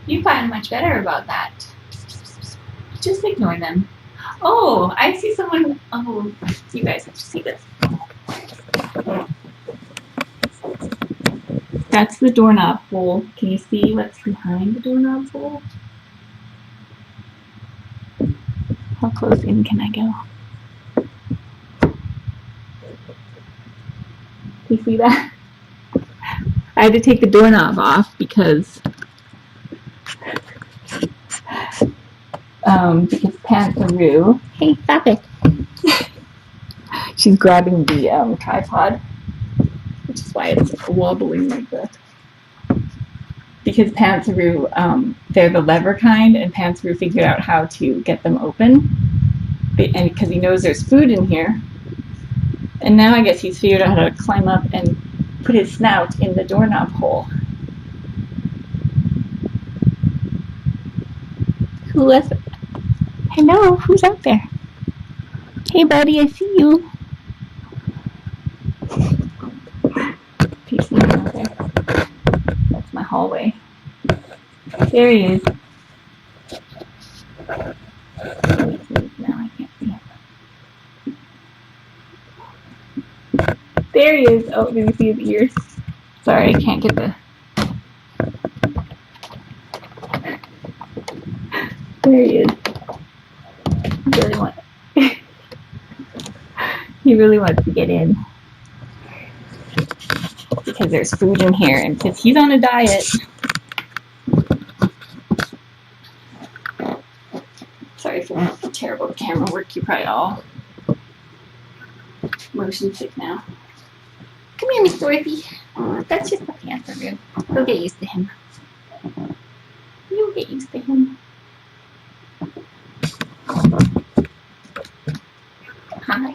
You find much better about that. Just ignore them. Oh, I see someone. Oh, you guys have to see this. That's the doorknob hole. Can you see what's behind the doorknob hole? How close in can I go? You see that? I had to take the doorknob off because Pantheroo. Hey, stop it! She's grabbing the tripod, which is why it's wobbling like this. Because Pantheroo, they're the lever kind, and Pantheroo figured out how to get them open, and because he knows there's food in here. And now I guess he's figured out how to climb up and put his snout in the doorknob hole. Who is it? Hello, who's out there? Hey buddy, I see you. Peace out there. That's my hallway. There he is. Now I can't see him. There he is. Oh, did you see his ears? Sorry, I can't get the... There he is. He really wants to get in. Because there's food in here, and because he's on a diet. Sorry for the terrible camera work. You probably all motion sick now. Come here, Miss Dorothy. That's just the panther. You'll get used to him. You'll get used to him. Hi.